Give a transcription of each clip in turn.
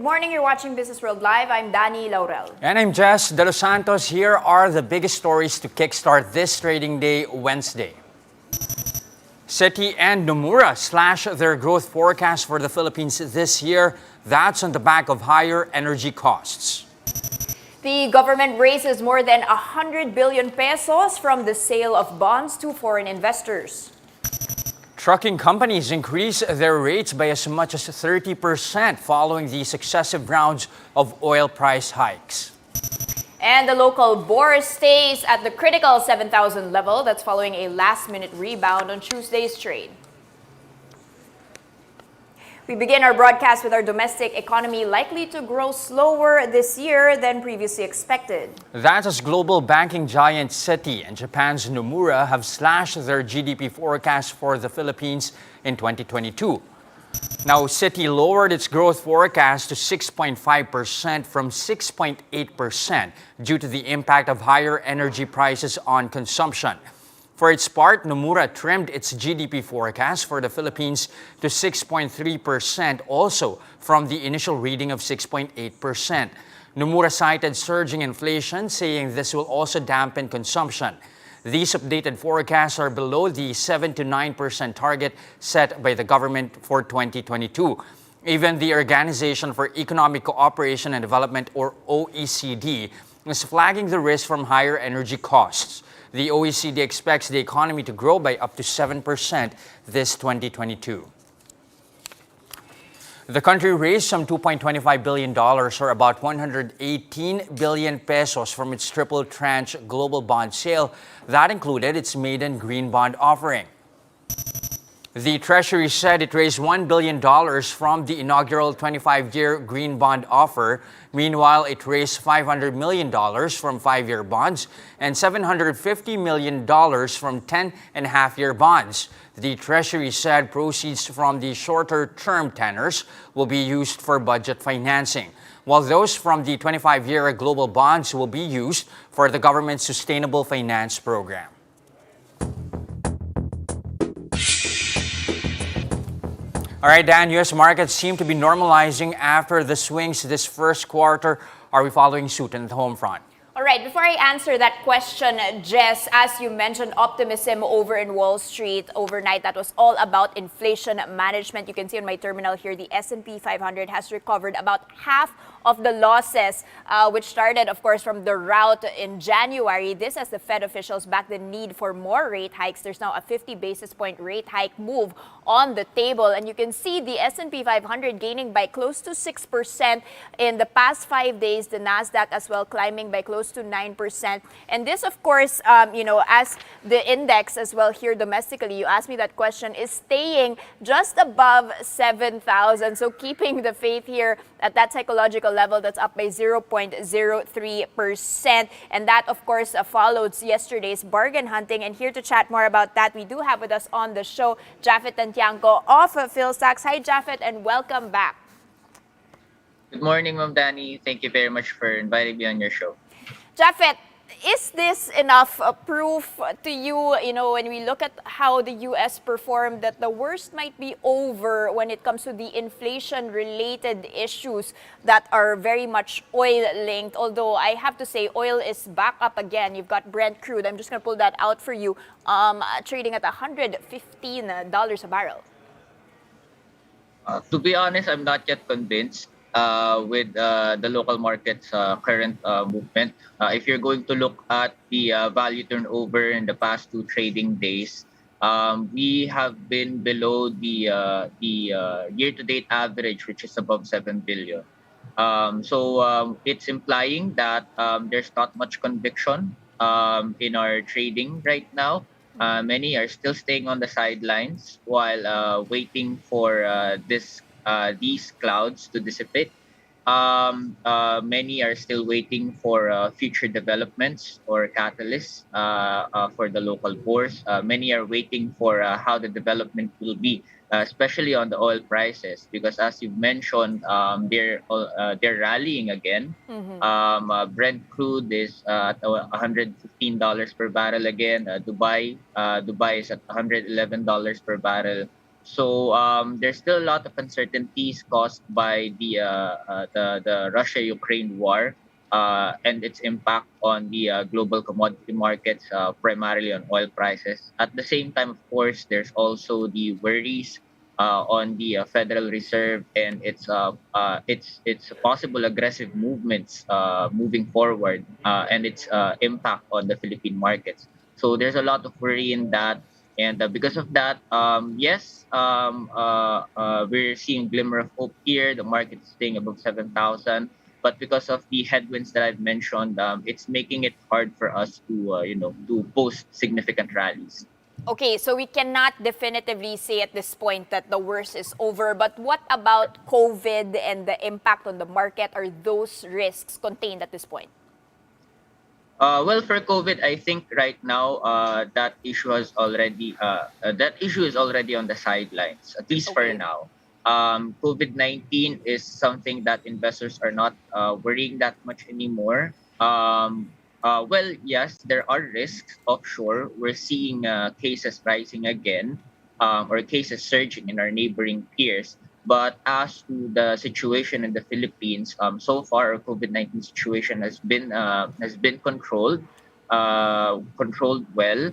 Good morning, you're watching Businessworld Live. I'm Danny Laurel. And I'm Jess De Los Santos. Here are the biggest stories to kickstart this trading day, Wednesday. Citi and Nomura slash their growth forecast for the Philippines this year. That's on the back of higher energy costs. The government raises more than 100 billion pesos from the sale of bonds to foreign investors. Trucking companies increase their rates by as much as 30% following the successive rounds of oil price hikes. And the local bourse stays at the critical 7,000 level. That's following a last-minute rebound on Tuesday's trade. We begin our broadcast with our domestic economy likely to grow slower this year than previously expected. That's as global banking giant Citi and Japan's Nomura have slashed their GDP forecast for the Philippines in 2022. Now, Citi lowered its growth forecast to 6.5% from 6.8% due to the impact of higher energy prices on consumption. For its part, Nomura trimmed its GDP forecast for the Philippines to 6.3%, also from the initial reading of 6.8%. Nomura cited surging inflation, saying this will also dampen consumption. These updated forecasts are below the 7 to 9% target set by the government for 2022. Even the Organization for Economic Cooperation and Development, or OECD, is flagging the risk from higher energy costs. The OECD expects the economy to grow by up to 7% this 2022. The country raised some $2.25 billion, or about 118 billion pesos, from its triple tranche global bond sale that included its maiden green bond offering. The Treasury said it raised $1 billion from the inaugural 25-year green bond offer. Meanwhile, it raised $500 million from 5-year bonds and $750 million from 10.5-year bonds. The Treasury said proceeds from the shorter-term tenors will be used for budget financing, while those from the 25-year global bonds will be used for the government's sustainable finance program. All right, Dan, U.S. markets seem to be normalizing after the swings this first quarter. Are we following suit in the home front? All right, before I answer that question, Jess, as you mentioned, optimism over in Wall Street overnight. That was all about inflation management. You can see on my terminal here, the S&P 500 has recovered about half of the losses, which started, of course, from the rout in January. This as the Fed officials back the need for more rate hikes. There's now a 50 basis point rate hike move on the table. And you can see the S&P 500 gaining by close to 6% in the past 5 days. The NASDAQ as well climbing by close to 9%. And this, of course, as the index as well here domestically, you asked me that question, is staying just above 7,000. So keeping the faith here at that psychological level, that's up by 0.03%. And that, of course, follows yesterday's bargain hunting. And here to chat more about that, we do have with us on the show Japheth Tantiangco of PhilSachs. Hi, Japheth, and welcome back. Good morning, Ma'am Danny. Thank you very much for inviting me on your show. Japheth, is this enough proof to you, when we look at how the U.S. performed, that the worst might be over when it comes to the inflation-related issues that are very much oil-linked? Although I have to say, oil is back up again. You've got Brent crude. I'm just going to pull that out for you, trading at $115 a barrel. To be honest, I'm not yet convinced with the local market's current movement. If you're going to look at the value turnover in the past 2 trading days, we have been below the year-to-date average, which is above 7 billion. So it's implying that there's not much conviction in our trading right now. Many are still staying on the sidelines while waiting for these clouds to dissipate. Many are still waiting for future developments or catalysts for the local bourse. Many are waiting for how the development will be, especially on the oil prices, because as you've mentioned, they're rallying again. Brent crude is at $115 per barrel again. Dubai is at $111 per barrel. So there's still a lot of uncertainties caused by the Russia-Ukraine war and its impact on the global commodity markets, primarily on oil prices. At the same time, of course, there's also the worries on the Federal Reserve and its possible aggressive movements moving forward and its impact on the Philippine markets. So there's a lot of worry in that, and because of that, yes, we're seeing glimmer of hope here. The market is staying above 7,000, but because of the headwinds that I've mentioned, it's making it hard for us to to post significant rallies. Okay, so we cannot definitively say at this point that the worst is over, but what about COVID and the impact on the market? Are those risks contained at this point? Well, for COVID, I think right now that issue is already on the sidelines, at least for Okay. now. COVID-19 is something that investors are not worrying that much anymore. Well, yes, there are risks offshore. We're seeing cases rising again, or cases surging in our neighboring peers. But as to the situation in the Philippines, so far our COVID-19 situation has been controlled well.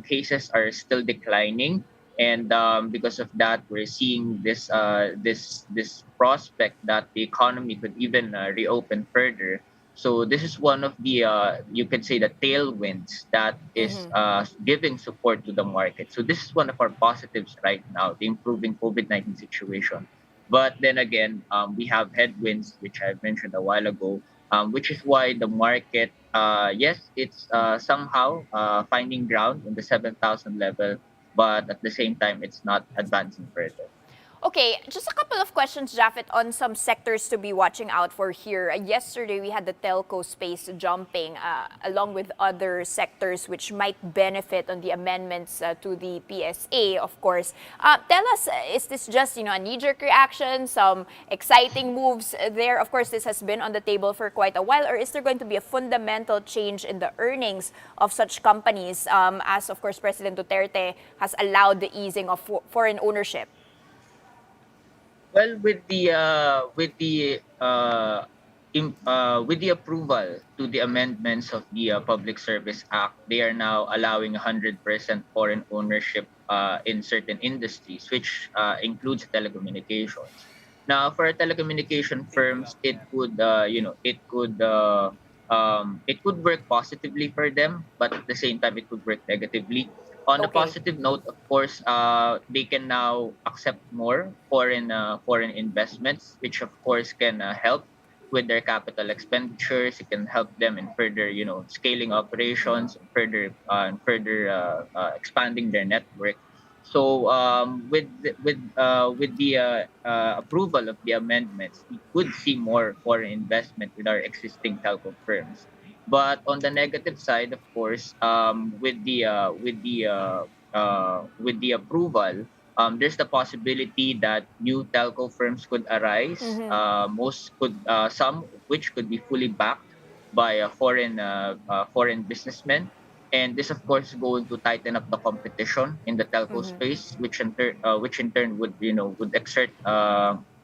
Cases are still declining, and because of that, we're seeing this prospect that the economy could even reopen further. So this is one of the you could say the tailwinds that is giving support to the market. So this is one of our positives right now, the improving COVID-19 situation. But then again, we have headwinds, which I mentioned a while ago, which is why the market, yes, it's somehow finding ground in the 7,000 level, but at the same time, it's not advancing further. Okay, just a couple of questions, Japheth, on some sectors to be watching out for here. Yesterday, we had the telco space jumping, along with other sectors which might benefit on the amendments to the PSA, of course. Tell us, is this just a knee-jerk reaction, some exciting moves there? Of course, this has been on the table for quite a while, or is there going to be a fundamental change in the earnings of such companies, as, of course, President Duterte has allowed the easing of foreign ownership? Well, with the approval to the amendments of the Public Service Act, they are now allowing 100% foreign ownership in certain industries, which includes telecommunications. Now, for telecommunication firms, it could work positively for them, but at the same time, it could work negatively. On a Okay. positive note, of course, they can now accept more foreign investments, which of course can help with their capital expenditures. It can help them in further, scaling operations, and further expanding their network. So, with the approval of the amendments, we could see more foreign investment with our existing telco firms. But on the negative side, of course, with the approval, there's the possibility that new telco firms could arise. Mm-hmm. Some which could be fully backed by a foreign businessmen, and this, of course, is going to tighten up the competition in the telco Mm-hmm. space, which in turn would would exert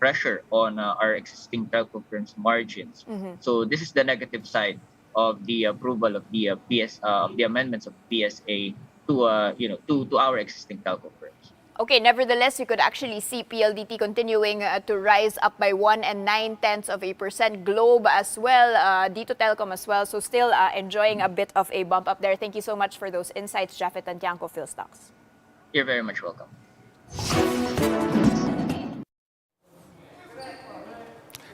pressure on our existing telco firms' margins. Mm-hmm. So this is the negative side of the approval of the of the amendments of PSA to to our existing telco firms. Okay, nevertheless, you could actually see PLDT continuing to rise up by 1 9/10%. Globe as well, Dito Telecom as well. So still enjoying a bit of a bump up there. Thank you so much for those insights, Japheth and Tiangco Philstocks. You're very much welcome.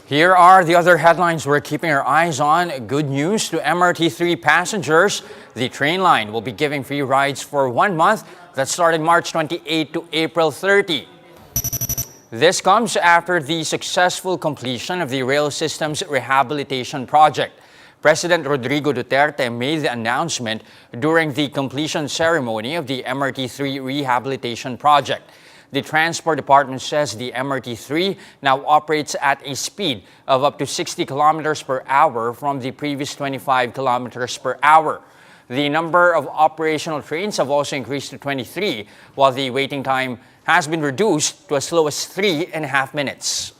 Here are the other headlines we're keeping our eyes on. Good news to MRT3 passengers. The train line will be giving free rides for 1 month that started March 28 to April 30. This comes after the successful completion of the rail system's rehabilitation project. President Rodrigo Duterte made the announcement during the completion ceremony of the MRT3 rehabilitation project. The Transport Department says the MRT3 now operates at a speed of up to 60 kilometers per hour from the previous 25 kilometers per hour. The number of operational trains have also increased to 23, while the waiting time has been reduced to as low as 3.5 minutes.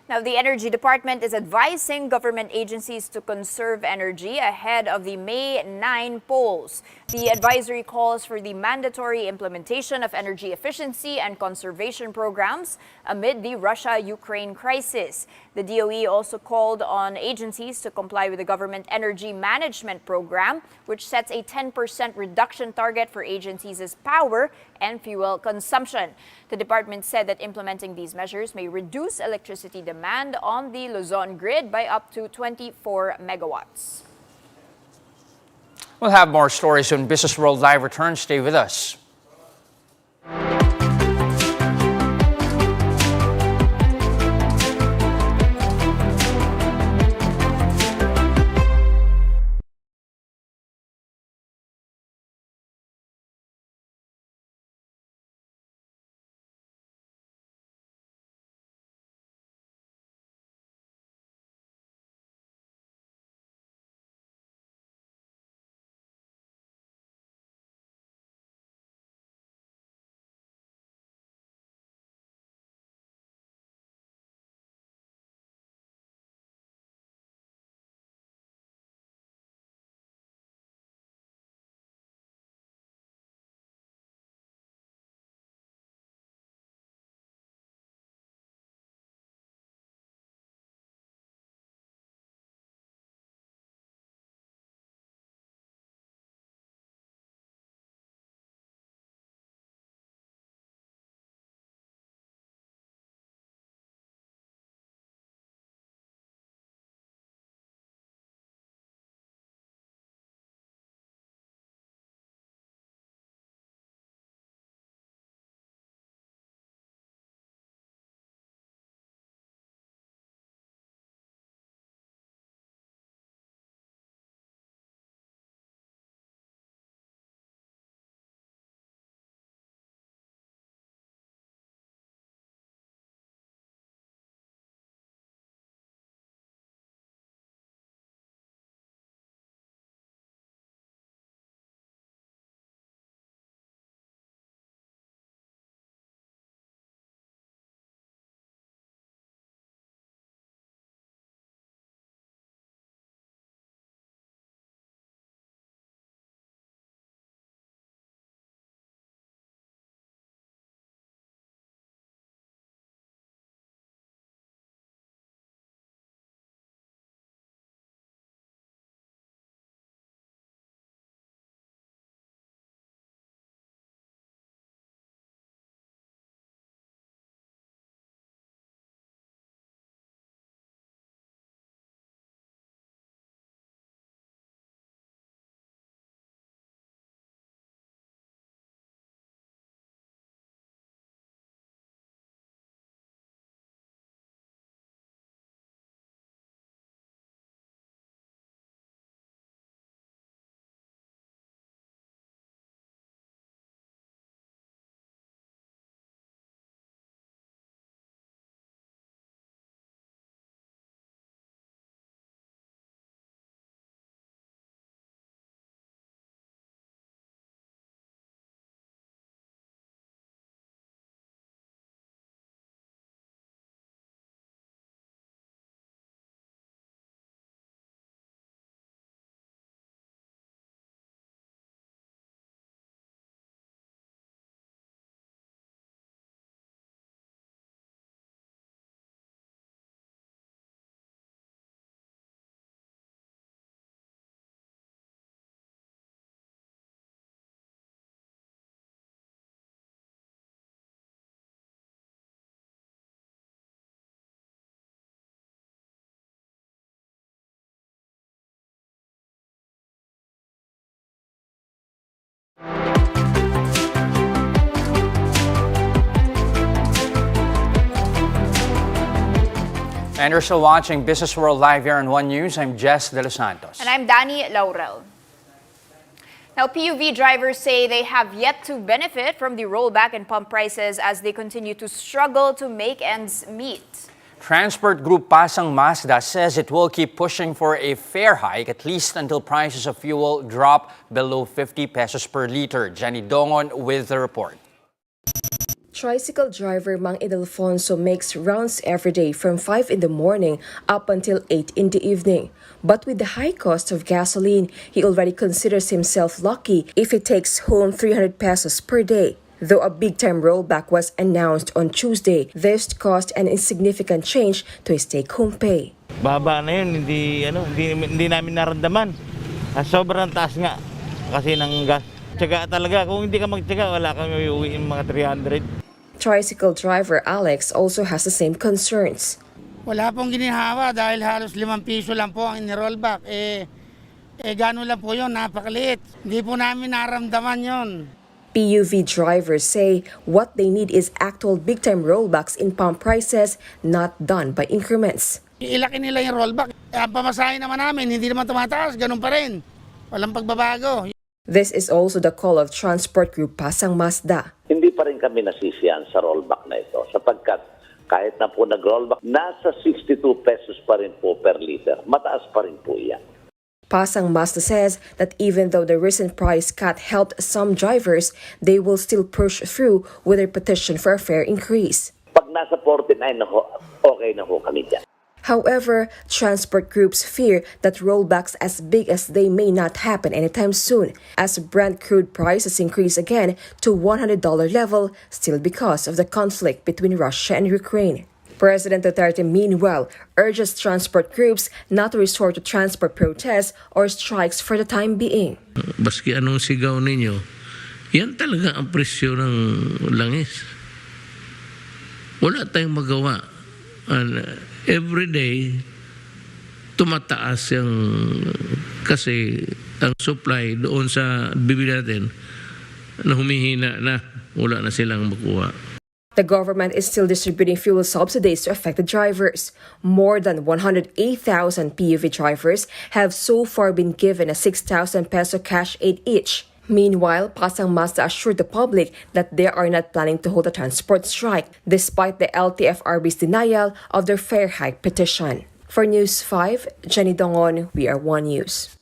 Now, the Energy Department is advising government agencies to conserve energy ahead of the May 9 polls. The advisory calls for the mandatory implementation of energy efficiency and conservation programs amid the Russia-Ukraine crisis. The DOE also called on agencies to comply with the government energy management program, which sets a 10% reduction target for agencies' power and fuel consumption. The department said that implementing these measures may reduce electricity demand on the Luzon grid by up to 24 megawatts. We'll have more stories when Business World Live returns. Stay with us. And you're still watching Business World Live here on One News. I'm Jess De Los Santos. And I'm Danny Laurel. Now, PUV drivers say they have yet to benefit from the rollback in pump prices as they continue to struggle to make ends meet. Transport Group Pasang Mazda says it will keep pushing for a fare hike at least until prices of fuel drop below 50 pesos per liter. Jenny Dongon with the report. Tricycle driver Mang Ildefonso makes rounds every day from 5 in the morning up until 8 in the evening. But with the high cost of gasoline, he already considers himself lucky if he takes home 300 pesos per day. Though a big-time rollback was announced on Tuesday, this caused an insignificant change to his take-home pay. Baba na yun, hindi namin naramdaman. Sobrang taas nga kasi ng gas. Tiyaga talaga, kung hindi ka magtiyaga, wala kang iuwiin mga 300. Tricycle driver Alex also has the same concerns. Wala pong ginihawa dahil halos 5 piso lang po ang in-rollback. Gano'n lang po yun, napakaliit. Hindi po namin naramdaman yon. PUV drivers say what they need is actual big-time rollbacks in pump prices, not done by increments. Ilaki nila yung rollback. Ang pamasahe naman namin, hindi naman tumataas, ganun pa rin. Walang pagbabago. This is also the call of Transport Group Pasang Mazda. Hindi pa rin kami nasisiyan sa rollback na ito sapagkat kahit na po nag-rollback, nasa 62 pesos pa rin po per liter. Mataas pa rin po yan. Pasang Mazda says that even though the recent price cut helped some drivers, they will still push through with their petition for a fair increase. Pag nasa 49 na ho, okay na ho kami dyan. However, transport groups fear that rollbacks as big as they may not happen anytime soon, as Brent crude prices increase again to $100 level, still because of the conflict between Russia and Ukraine. President Duterte, meanwhile, urges transport groups not to resort to transport protests or strikes for the time being. Baski anong sigaw ninyo, yan talaga ang presyo ng langis. Wala tayong magawa. And every day, tumataas yung kasi ang supply doon sa bibili natin na humihina na, wala na silang makuha. The government is still distributing fuel subsidies to affected drivers. More than 108,000 PUV drivers have so far been given a 6,000 peso cash aid each. Meanwhile, Pasang Mazda assured the public that they are not planning to hold a transport strike, despite the LTFRB's denial of their fare hike petition. For News 5, Jenny Dongon, We Are One News.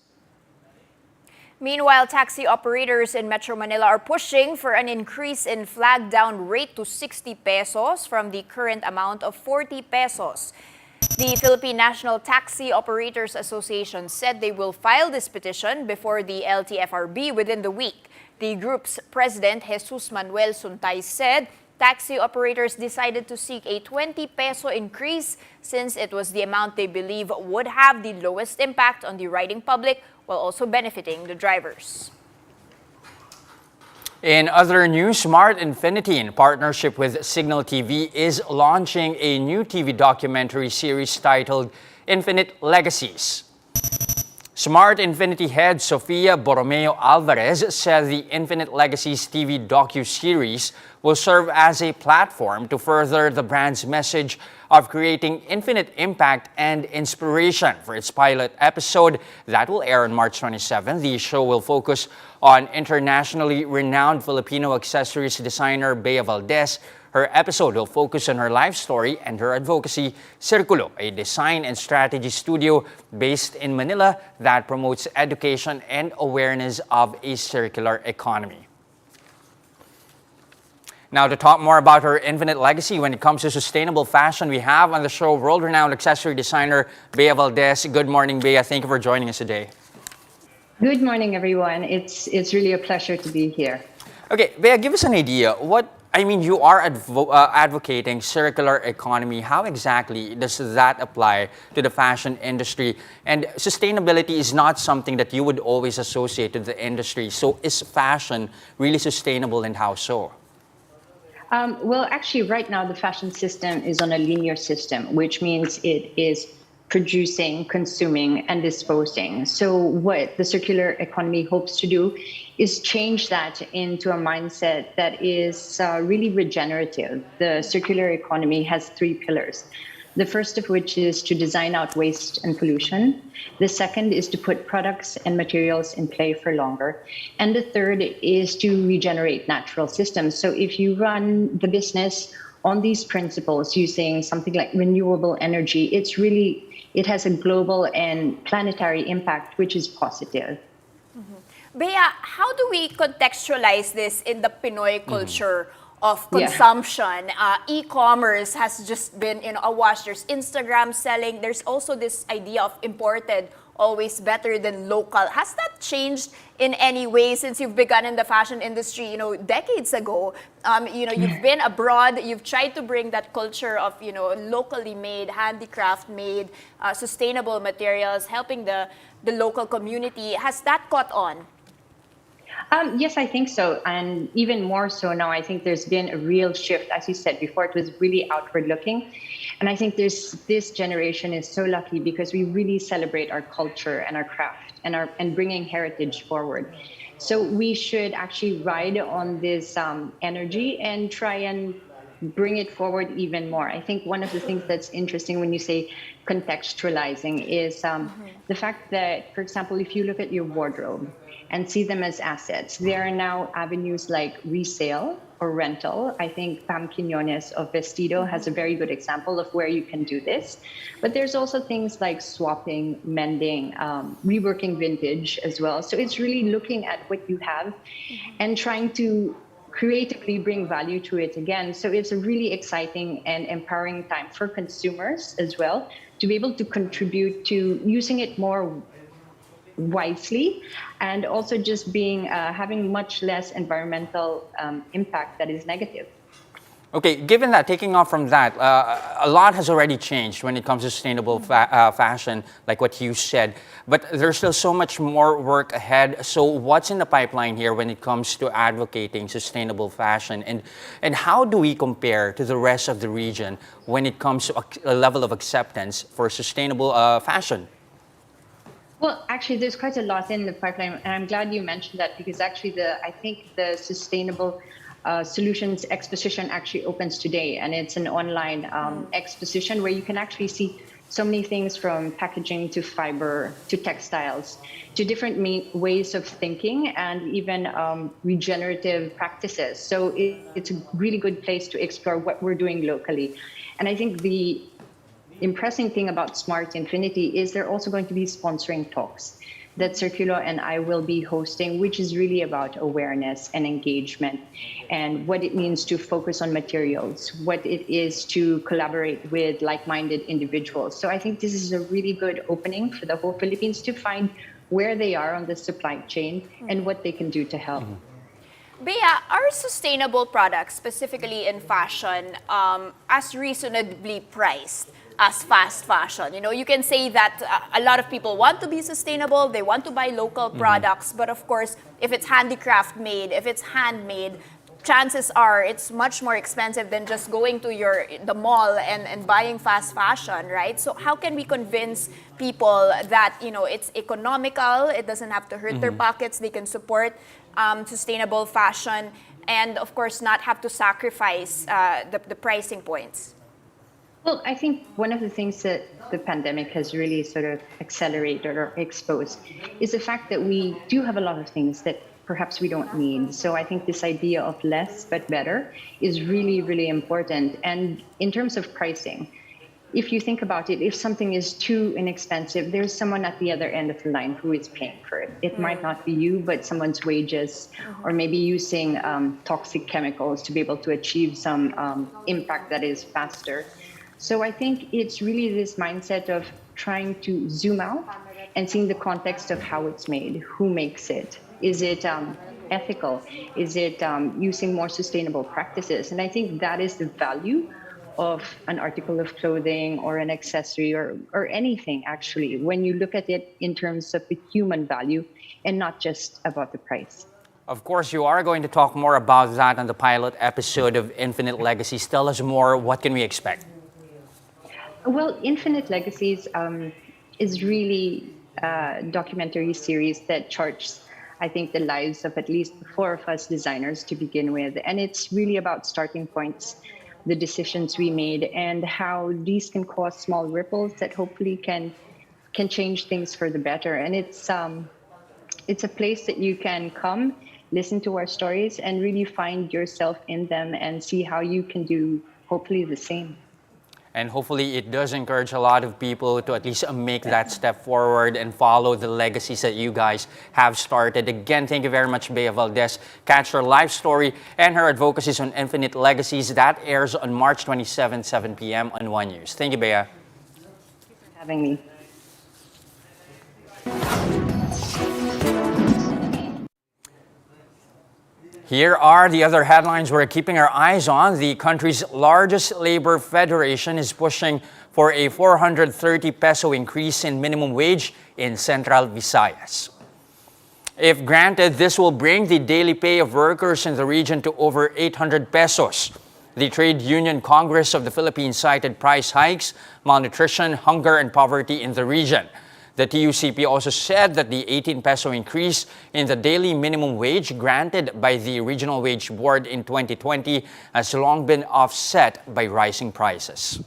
Meanwhile, taxi operators in Metro Manila are pushing for an increase in flag down rate to 60 pesos from the current amount of 40 pesos. The Philippine National Taxi Operators Association said they will file this petition before the LTFRB within the week. The group's president, Jesus Manuel Suntay, said taxi operators decided to seek a 20 peso increase since it was the amount they believe would have the lowest impact on the riding public while also benefiting the drivers. In other news, Smart Infinity, in partnership with Signal TV, is launching a new TV documentary series titled Infinite Legacies. Smart Infinity head Sofia Borromeo Alvarez said the Infinite Legacies TV docu-series will serve as a platform to further the brand's message of creating infinite impact and inspiration. For its pilot episode that will air on March 27, the show will focus on internationally renowned Filipino accessories designer Bea Valdez. Her episode will focus on her life story and her advocacy, Circulo, a design and strategy studio based in Manila that promotes education and awareness of a circular economy. Now, to talk more about her infinite legacy when it comes to sustainable fashion, we have on the show world-renowned accessory designer Bea Valdez. Good morning, Bea. Thank you for joining us today. Good morning, everyone. It's really a pleasure to be here. Okay, Bea, give us an idea. You are advocating circular economy. How exactly does that apply to the fashion industry? And sustainability is not something that you would always associate with the industry. So is fashion really sustainable, and how so? Well, actually, right now, the fashion system is on a linear system, which means it is producing, consuming, and disposing. So what the circular economy hopes to do is change that into a mindset that is really regenerative. The circular economy has 3 pillars. The first of which is to design out waste and pollution. The second is to put products and materials in play for longer. And the third is to regenerate natural systems. So if you run the business on these principles using something like renewable energy, it has a global and planetary impact, which is positive. Bea, how do we contextualize this in the Pinoy culture of Yeah. consumption? E-commerce has just been awash. There's Instagram selling. There's also this idea of imported, always better than local. Has that changed in any way since you've begun in the fashion industry, decades ago? You've been abroad. You've tried to bring that culture of, locally made, handicraft made, sustainable materials, helping the local community. Has that caught on? Yes, I think so. And even more so now, I think there's been a real shift. As you said before, it was really outward looking. And I think this generation is so lucky because we really celebrate our culture and our craft and bringing heritage forward. So we should actually ride on this energy and try and bring it forward even more. I think one of the things that's interesting when you say contextualizing is the fact that, for example, if you look at your wardrobe and see them as assets, there are now avenues like resale or rental. I think Pam Quinones of Vestido has a very good example of where you can do this. But there's also things like swapping, mending, reworking vintage as well. So it's really looking at what you have and trying to creatively bring value to it again. So it's a really exciting and empowering time for consumers as well to be able to contribute to using it more wisely and also just being having much less environmental impact that is negative. Okay, given that, taking off from that, a lot has already changed when it comes to sustainable fashion, like what you said. But there's still so much more work ahead. So what's in the pipeline here when it comes to advocating sustainable fashion? And how do we compare to the rest of the region when it comes to a level of acceptance for sustainable fashion? Well, actually, there's quite a lot in the pipeline, and I'm glad you mentioned that because actually, I think the Sustainable Solutions Exposition actually opens today, and it's an online exposition where you can actually see so many things from packaging to fiber to textiles to different ways of thinking and even regenerative practices. So it's a really good place to explore what we're doing locally. And I think the impressive thing about Smart Infinity is they're also going to be sponsoring talks that Circulo and I will be hosting, which is really about awareness and engagement and what it means to focus on materials, what it is to collaborate with like-minded individuals. So I think this is a really good opening for the whole Philippines to find where they are on the supply chain and what they can do to help. Bea, are sustainable products, specifically in fashion, as reasonably priced as fast fashion? You can say that a lot of people want to be sustainable, they want to buy local products, but of course, if it's handicraft made, if it's handmade, chances are it's much more expensive than just going to the mall and buying fast fashion, right? So how can we convince people that it's economical, it doesn't have to hurt their pockets, they can support sustainable fashion, and of course not have to sacrifice the pricing points? Well, I think one of the things that the pandemic has really sort of accelerated or exposed is the fact that we do have a lot of things that perhaps we don't need. So I think this idea of less but better is really, really important. And in terms of pricing, if you think about it, if something is too inexpensive, there's someone at the other end of the line who is paying for it. It might not be you, but someone's wages, or maybe using toxic chemicals to be able to achieve some impact that is faster. So I think it's really this mindset of trying to zoom out and seeing the context of how it's made, who makes it. Is it ethical? Is it using more sustainable practices? And I think that is the value of an article of clothing or an accessory or anything, actually, when you look at it in terms of the human value and not just about the price. Of course, you are going to talk more about that on the pilot episode of Infinite Legacies. Tell us more. What can we expect? Well, Infinite Legacies is really a documentary series that charts, I think, the lives of at least 4 of us designers to begin with. And it's really about starting points, the decisions we made, and how these can cause small ripples that hopefully can change things for the better. And it's a place that you can come, listen to our stories, and really find yourself in them and see how you can do hopefully the same. And hopefully it does encourage a lot of people to at least make that step forward and follow the legacies that you guys have started. Again, thank you very much, Bea Valdez. Catch her live story and her advocacies on Infinite Legacies. That airs on March 27, 7 p.m. on One News. Thank you, Bea. Having me. Here are the other headlines we're keeping our eyes on. The country's largest labor federation is pushing for a 430 peso increase in minimum wage in Central Visayas. If granted, this will bring the daily pay of workers in the region to over 800 pesos. The Trade Union Congress of the Philippines cited price hikes, malnutrition, hunger, and poverty in the region. The TUCP also said that the 18 peso increase in the daily minimum wage granted by the Regional Wage Board in 2020 has long been offset by rising prices.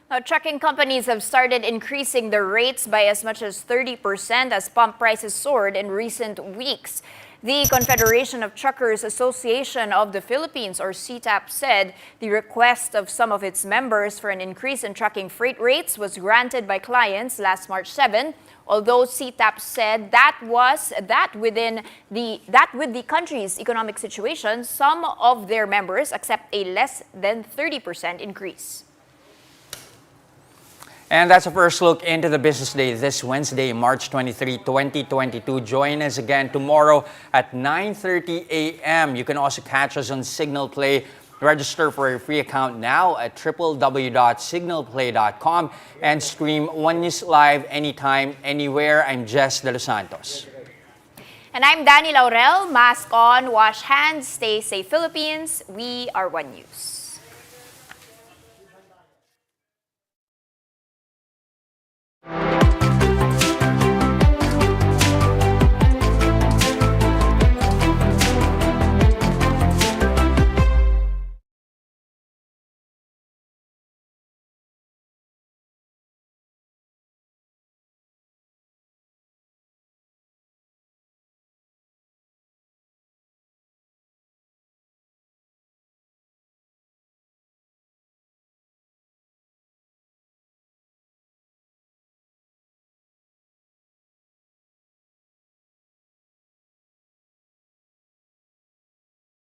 Now, trucking companies have started increasing their rates by as much as 30% as pump prices soared in recent weeks. The Confederation of Truckers Association of the Philippines, or CTAP, said the request of some of its members for an increase in trucking freight rates was granted by clients last March 7, although CTAP said that with the country's economic situation, some of their members accept a less than 30% increase. And that's a first look into the business day this Wednesday, March 23, 2022. Join us again tomorrow at 9:30 a.m. You can also catch us on Signal Play. Register for a free account now at www.signalplay.com and stream One News Live anytime, anywhere. I'm Jess De Los Santos. And I'm Danny Laurel. Mask on, wash hands, stay safe, Philippines. We are One News.